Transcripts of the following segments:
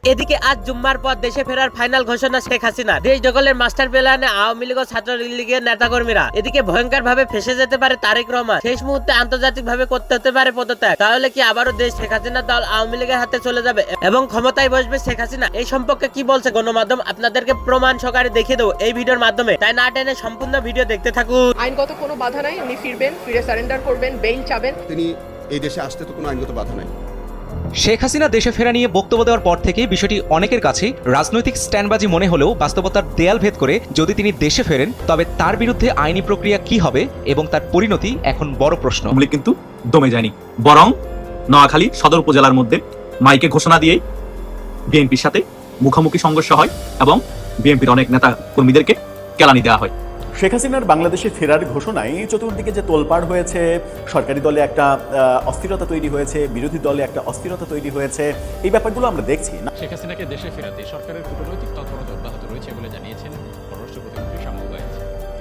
এদিকে আজ জুম্মার পর দেশে ফেরার ফাইনাল ঘোষণা শেখ হাসিনা। দেশ দখলের মাস্টার প্ল্যানে আওয়ামী লীগ ও ছাত্রলীগের নেতাকর্মীরা। এদিকে ভয়ঙ্কর ভাবে ফেসে যেতে পারে তারেক রহমান। শেষ মুহূর্তে আন্তর্জাতিক ভাবে করতে হতে পারে পদত্যাগ। তাহলে কি আবারও দেশ শেখ হাসিনার দল আওয়ামী লীগের হাতে চলে যাবে এবং ক্ষমতায় বসবে শেখ হাসিনা? এই সম্পর্কে কি বলছে গণমাধ্যম আপনাদেরকে প্রমাণ সহকারে দেখিয়ে দেবো এই ভিডিওর মাধ্যমে, তাই না টেনে সম্পূর্ণ ভিডিও দেখতে থাকুন। আইনগত কোনো বাধা নাই, উনি ফিরবেন, ফিরে সারেন্ডার করবেন, বেইল চাবেন। তিনি এই দেশে আসতে তো কোনো আইনগত বাধা নাই। শেখ হাসিনা দেশে ফেরা নিয়ে বক্তব্য দেওয়ার পর থেকে বিষয়টি অনেকের কাছে রাজনৈতিক স্ট্যান্ডবাজি মনে হলেও বাস্তবতার দেয়াল ভেদ করে যদি তিনি দেশে ফেরেন তবে তার বিরুদ্ধে আইনি প্রক্রিয়া কি হবে এবং তার পরিণতি এখন বড় প্রশ্ন। কিন্তু দমে যায়নি, বরং নোয়াখালী সদর উপজেলার মধ্যে মাইকে ঘোষণা দিয়ে বিএনপির সাথে মুখোমুখি সংঘর্ষ হয় এবং বিএনপির অনেক নেতা কর্মীদেরকে কেলানি দেওয়া হয়। শেখ হাসিনার বাংলাদেশে ফেরার ঘোষণায় চতুর্দিকে যে তোলপাড় হয়েছে, সরকারি দলে একটা অস্থিরতা তৈরি হয়েছে, বিরোধী দলে একটা অস্থিরতা তৈরি হয়েছে, এই ব্যাপারগুলো আমরা দেখছি না। শেখ হাসিনাকে দেশে ফেরাতে সরকারের কূটনৈতিক তৎপরতা অব্যাহত রয়েছে বলে জানিয়েছেন পররাষ্ট্র প্রতিমন্ত্রী শামুল ওয়াহিদ।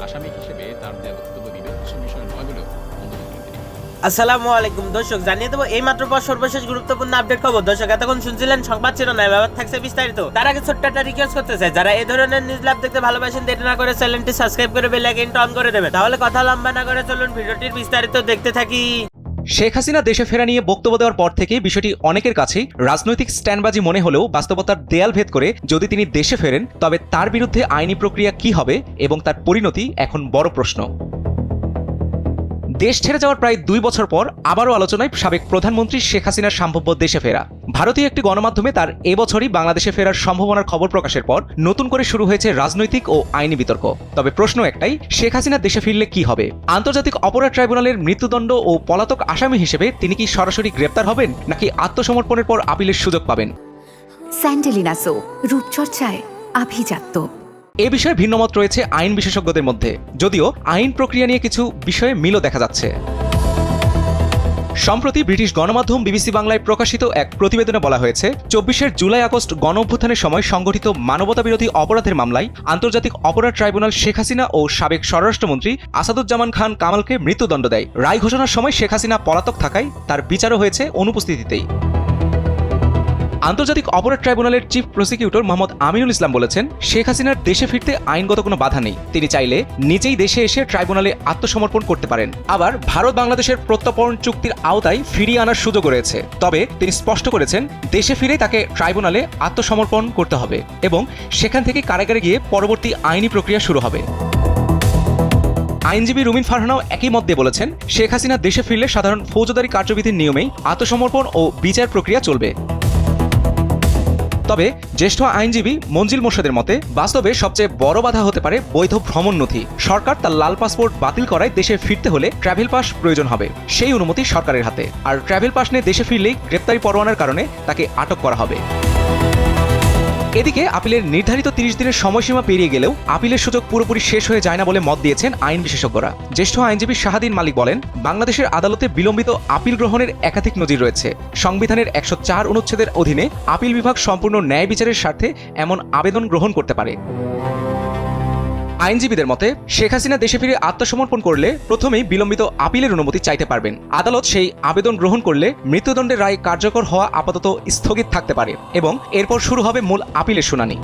আসামি হিসেবে তার দেওয়া বক্তব্য বিবেচ্য বিষয় নয় বলেও মন্তব্য করেন তিনি। আসসালামু আলাইকুম দর্শক, জানিয়ে দেবো এই মাত্র পর সর্বশেষ গুরুত্বপূর্ণ আপডেট খবর। দর্শক এতক্ষণ শুনছিলেন সংবাদ শিরোনাম, এবার থাকছে বিস্তারিত। তার আগে ছোট্ট একটা রিকোয়েস্ট করতে চাই, যারা এই ধরনের নিউজ লাভ দেখতে ভালোবাসেন দেরি না করে চ্যানেলটি সাবস্ক্রাইব করে বেল আইকনটা অন করে দেবেন। তাহলে কথা লম্বা না করে চলুন ভিডিওটির বিস্তারিত দেখতে থাকি। শেখ হাসিনা দেশে ফেরা নিয়ে বক্তব্য দেওয়ার পর থেকে বিষয়টি অনেকের কাছে রাজনৈতিক স্ট্যান্ডবাজি মনে হলেও বাস্তবতার দেয়াল ভেদ করে যদি তিনি দেশে ফেরেন তবে তার বিরুদ্ধে আইনি প্রক্রিয়া কি হবে এবং তার পরিণতি এখন বড় প্রশ্ন। দেশ ছেড়ে যাওয়ার প্রায় 2 বছর পর আবারও আলোচনায় সাবেক প্রধানমন্ত্রী শেখ হাসিনার সম্ভাব্য দেশে ফেরা। ভারতীয় একটি গণমাধ্যমে তার এবছরই বাংলাদেশে ফেরার সম্ভাবনার খবর প্রকাশের পর নতুন করে শুরু হয়েছে রাজনৈতিক ও আইনি বিতর্ক। তবে প্রশ্ন একটাই, শেখ হাসিনা দেশে ফিরলে কি হবে? আন্তর্জাতিক অপরাধ ট্রাইব্যুনালের মৃত্যুদণ্ড ও পলাতক আসামি হিসেবে তিনি কি সরাসরি গ্রেপ্তার হবেন নাকি আত্মসমর্পণের পর আপিলের সুযোগ পাবেন? স্যান্ডেলিনা সো, রূপচর্চায় আভিজাত্য। এ বিষয়ে ভিন্নমত রয়েছে আইন বিশেষজ্ঞদের মধ্যে, যদিও আইন প্রক্রিয়া নিয়ে কিছু বিষয়ে মিলও দেখা যাচ্ছে। সম্প্রতি ব্রিটিশ গণমাধ্যম বিবিসি বাংলায় প্রকাশিত এক প্রতিবেদনে বলা হয়েছে 24 জুলাই আগস্ট গণঅভ্যুত্থানের সময় সংগঠিত মানবতাবিরোধী অপরাধের মামলায় আন্তর্জাতিক অপরাধ ট্রাইব্যুনাল শেখ হাসিনা ও সাবেক স্বরাষ্ট্রমন্ত্রী আসাদুজ্জামান খান কামালকে মৃত্যুদণ্ড দেয়। রায় ঘোষণার সময় শেখ হাসিনা পলাতক থাকায় তার বিচারও হয়েছে অনুপস্থিতিতেই। আন্তর্জাতিক অপরাধ ট্রাইব্যুনালের চিফ প্রসিকিউটর মোহাম্মদ আমিনুল ইসলাম বলেছেন, শেখ হাসিনার দেশে ফিরতে আইনগত কোনো বাধা নেই। তিনি চাইলে নিজেই দেশে এসে ট্রাইব্যুনালে আত্মসমর্পণ করতে পারেন। আবার ভারত বাংলাদেশের প্রত্যর্পণ চুক্তির আওতায় ফিরিয়ে আনার সুযোগ রয়েছে। তবে তিনি স্পষ্ট করেছেন, দেশে ফিরে তাকে ট্রাইব্যুনালে আত্মসমর্পণ করতে হবে এবং সেখান থেকে কারাগারে গিয়ে পরবর্তী আইনি প্রক্রিয়া শুরু হবে। আইনজীবী রুমিন ফারহানাও একই মত দিয়ে বলেছেন, শেখ হাসিনা দেশে ফিরলে সাধারণ ফৌজদারি কার্যবিধির নিয়মেই আত্মসমর্পণ ও বিচার প্রক্রিয়া চলবে। তবে জ্যেষ্ঠ আইনজীবী মঞ্জিল মোর্শেদের মতে বাস্তবে সবচেয়ে বড় বাধা হতে পারে বৈধ ভ্রমণ নথি। সরকার তার লাল পাসপোর্ট বাতিল করায় দেশে ফিরতে হলে ট্রাভেল পাস প্রয়োজন হবে, সেই অনুমতি সরকারের হাতে। আর ট্রাভেল পাস নিয়ে দেশে ফিরলেই গ্রেপ্তারি পরোয়ানার কারণে তাকে আটক করা হবে। এদিকে আপিলের নির্ধারিত 30 দিনের সময়সীমা পেরিয়ে গেলেও আপিলের সুযোগ পুরোপুরি শেষ হয়ে যায় না বলে মত দিয়েছেন আইন বিশেষজ্ঞরা। জ্যেষ্ঠ আইনজীবী শাহাদিন মালিক বলেন, বাংলাদেশের আদালতে বিলম্বিত আপিল গ্রহণের একাধিক নজির রয়েছে। সংবিধানের 104 অনুচ্ছেদের অধীনে আপিল বিভাগ সম্পূর্ণ ন্যায় বিচারের স্বার্থে এমন আবেদন গ্রহণ করতে পারে। আইনজীবীদের মতে শেখ হাসিনা দেশে ফিরে আত্মসমর্পণ করলে প্রথমেই বিলম্বিত আপিলের অনুমতি চাইতে পারবেন। আদালত সেই আবেদন গ্রহণ করলে মৃত্যুদণ্ডের রায় কার্যকর হওয়া আপাতত স্থগিত থাকতে পারে এবং এরপর শুরু হবে মূল আপিলের শুনানি।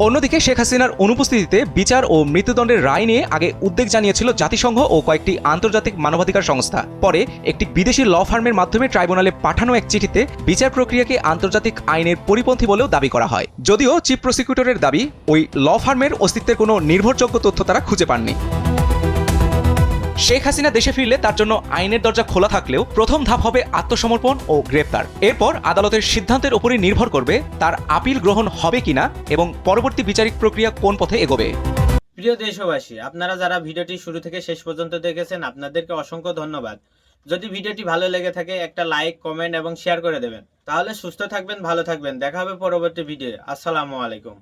অন্যদিকে শেখ হাসিনার অনুপস্থিতিতে বিচার ও মৃত্যুদণ্ডের রায় নিয়ে আগে উদ্বেগ জানিয়েছিল জাতিসংঘ ও কয়েকটি আন্তর্জাতিক মানবাধিকার সংস্থা। পরে একটি বিদেশি ল ফার্মের মাধ্যমে ট্রাইব্যুনালে পাঠানো এক চিঠিতে বিচার প্রক্রিয়াকে আন্তর্জাতিক আইনের পরিপন্থী বলেও দাবি করা হয়। যদিও চিফ প্রসিকিউটরের দাবি, ওই ল ফার্মের অস্তিত্বের কোনো নির্ভরযোগ্য তথ্য তারা খুঁজে পাননি। শেখ হাসিনা দেশে ফিরলে তার জন্য আইনের দরজা খোলা থাকলেও প্রথম ধাপ হবে আত্মসমর্পণ ও গ্রেপ্তার। এরপর আদালতের সিদ্ধান্তের উপরই নির্ভর করবে তার আপিল গ্রহণ হবে কিনা এবং পরবর্তী বিচারিক প্রক্রিয়া কোন পথে এগোবে। প্রিয় দেশবাসী, আপনারা যারা ভিডিওটি শুরু থেকে শেষ পর্যন্ত দেখেছেন আপনাদেরকে অসংখ্য ধন্যবাদ। যদি ভিডিওটি ভালো লেগে থাকে একটা লাইক, কমেন্ট এবং শেয়ার করে দেবেন। তাহলে সুস্থ থাকবেন, ভালো থাকবেন। দেখা হবে পরবর্তী ভিডিও। আসসালামু আলাইকুম।